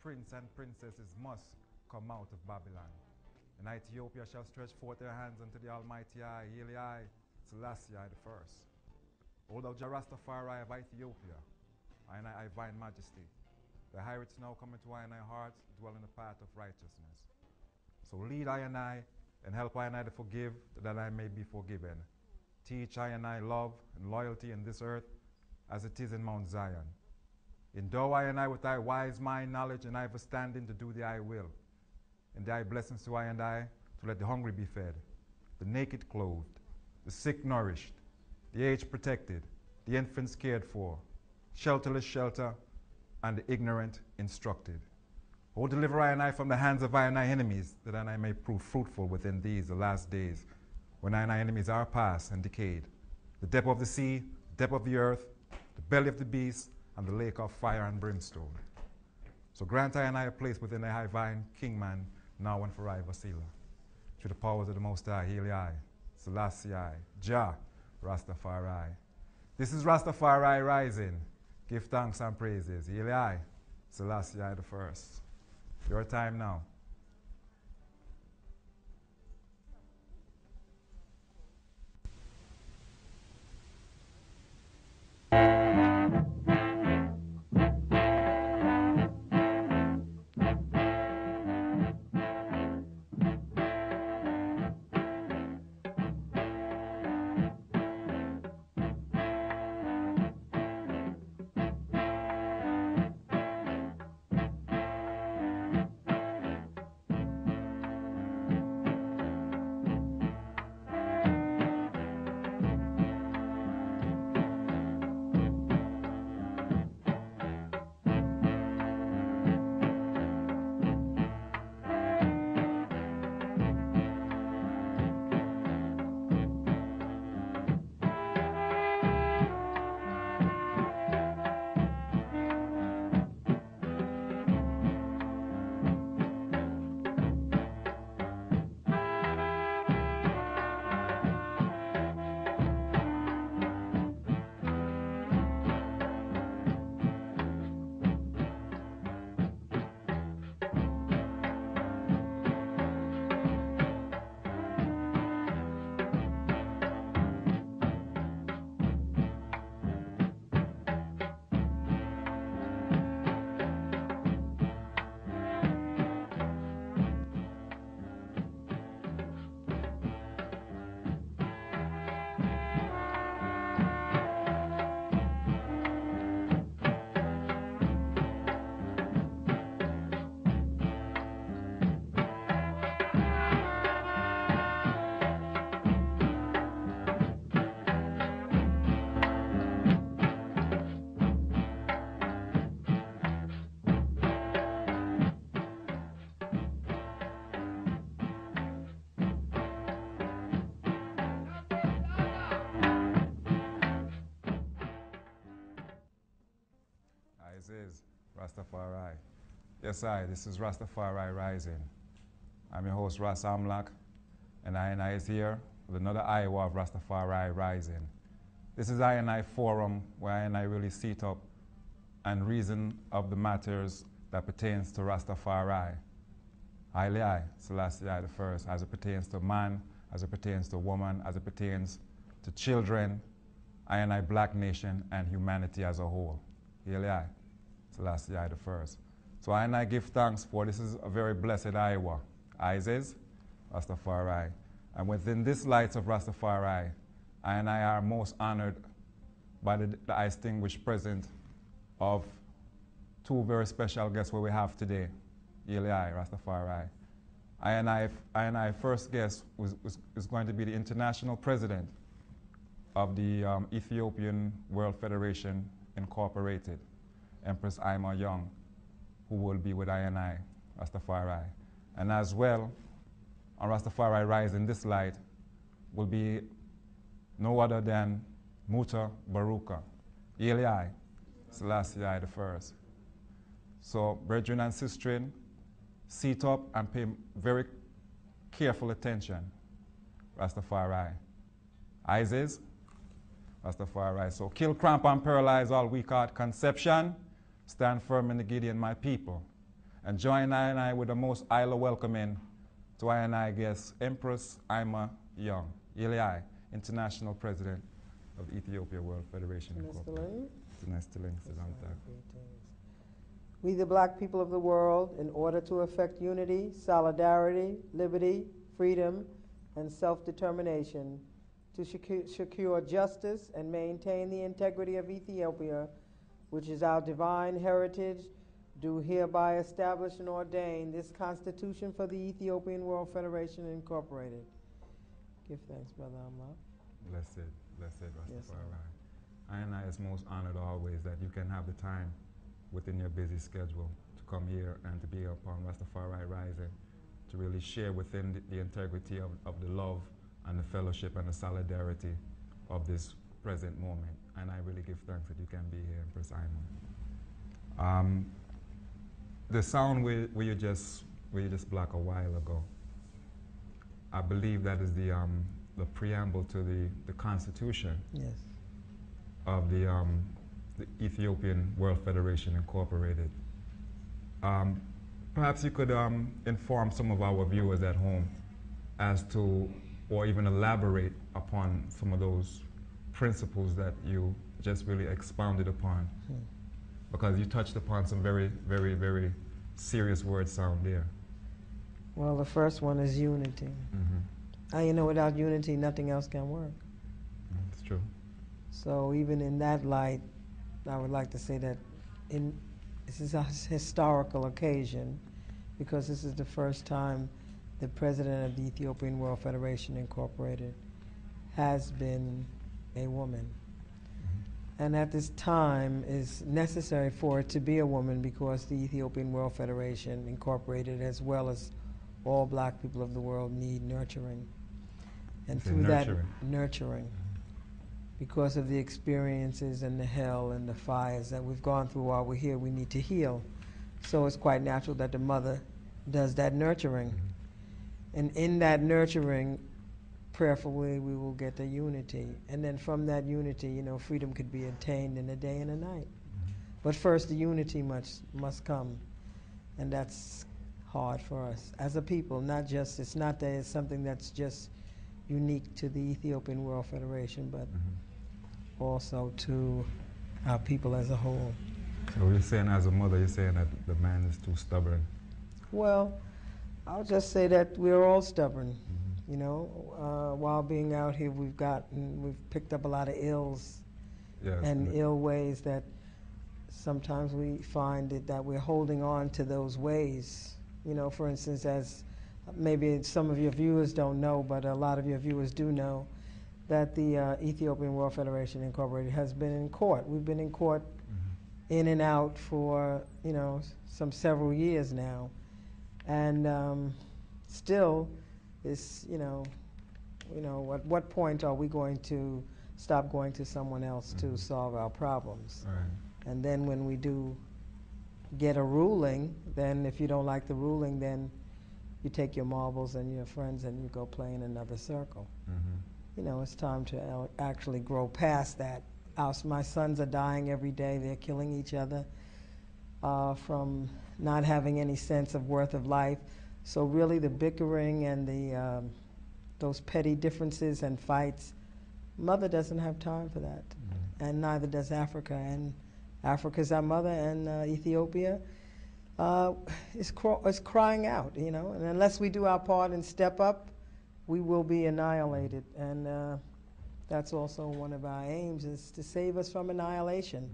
prince and princesses must come out of Babylon. And Ethiopia shall stretch forth their hands unto the Almighty I, Haile I, Selassie I the First. O thou Jah Rastafari of Ethiopia, I divine majesty, the heritage now coming to I and I heart, dwell in the path of righteousness. So lead I and help I to forgive, that I may be forgiven. Teach I love and loyalty in this earth, as it is in Mount Zion. Endow I with thy wise mind, knowledge, and understanding to do thy will. And thy blessings to I to let the hungry be fed, the naked clothed, the sick nourished, the aged protected, the infants cared for, shelterless shelter, and the ignorant instructed. O deliver I from the hands of I enemies, that I may prove fruitful within these the last days, when I enemies are past and decayed, the depth of the sea, the depth of the earth, the belly of the beast, and the lake of fire and brimstone. So grant I a place within the high vine, Kingman, now and forever, Selah. Through the powers of the Most High, Haile I, Selassie I, Jah, Rastafari. This is Rastafari rising. Give thanks and praises. Haile I, Selassie I the First. Your time now. This is Rastafari. Yes, this is Rastafari Rising. I'm your host, Ras Amlak, and I is here with another Iowa of Rastafari Rising. This is I forum where I really sit up and reason of the matters that pertains to Rastafari. Haile I, Selassie I the First, as it pertains to man, as it pertains to woman, as it pertains to children, I black nation, and humanity as a whole. Haile I, Selassie I the First. So I give thanks for this is a very blessed Iowa. Isis, Rastafari. And within this light of Rastafari, I are most honored by the distinguished presence of two very special guests where we have today. Haile I, Rastafari. I first guest is going to be the international president of the Ethiopian World Federation Incorporated, Empress Ima Young, who will be with I, Rastafari. And as well, on Rastafari Rise in this light, will be no other than Muta Baruka, Haile I, Selassie I the First. So, brethren and sistren, sit up and pay very careful attention. Rastafari. Isis, Rastafari. So, kill, cramp, and paralyze all weak heart conception. Stand firm in the Gideon, my people. And join I with the most isla welcoming to I guest Empress Ima Young, Ilai, International President of the Ethiopia World Federation Incorporated. We, the black people of the world, in order to effect unity, solidarity, liberty, freedom, and self-determination, to secure justice and maintain the integrity of Ethiopia, which is our divine heritage, do hereby establish and ordain this Constitution for the Ethiopian World Federation Incorporated. Give thanks, Brother Amla. Blessed, Rastafari. Yes, I is most honored always that you can have the time within your busy schedule to come here and to be upon Rastafari Rising, to really share within the integrity of the love and the fellowship and the solidarity of this present moment. And I really give thanks that you can be here, Empress Ima. The sound where you just black a while ago, I believe that is the preamble to the Constitution. Yes. Of the Ethiopian World Federation Incorporated. Perhaps you could inform some of our viewers at home as to, or even elaborate upon some of those principles that you just really expounded upon, because you touched upon some very, very, very serious word sound there. Well, the first one is unity. You know, without unity, nothing else can work. That's true. So even in that light, I would like to say that this is a historical occasion, because this is the first time the president of the Ethiopian World Federation Incorporated has been a woman. And at this time is necessary for it to be a woman, because the Ethiopian World Federation Incorporated, as well as all black people of the world, need nurturing. And through that nurturing, because of the experiences and the hell and the fires that we've gone through while we're here, we need to heal. So it's quite natural that the mother does that nurturing. And in that nurturing, prayerfully, we will get the unity. And then from that unity, you know, freedom could be attained in a day and a night. But first, the unity must come. And that's hard for us as a people, not just, it's not that it's something that's just unique to the Ethiopian World Federation, but also to our people as a whole. So you're saying, as a mother, you're saying that the man is too stubborn? Well, I'll just say that we're all stubborn. You know, while being out here, we've picked up a lot of ills, and ill ways that sometimes we find that we're holding on to those ways. You know, for instance, as maybe some of your viewers don't know, but a lot of your viewers do know, that the Ethiopian World Federation Incorporated has been in court. We've been in court in and out for, you know, several years now. And still, it's, you know, at what point are we going to stop going to someone else to solve our problems? Right. And then when we do get a ruling, then if you don't like the ruling, then you take your marbles and your friends and you go play in another circle. You know, it's time to actually grow past that. My sons are dying every day. They're killing each other from not having any sense of worth of life. So really the bickering and those petty differences and fights, Mother doesn't have time for that. And neither does Africa. And Africa's our mother, and Ethiopia is crying out, you know. And unless we do our part and step up, we will be annihilated. And that's also one of our aims, is to save us from annihilation.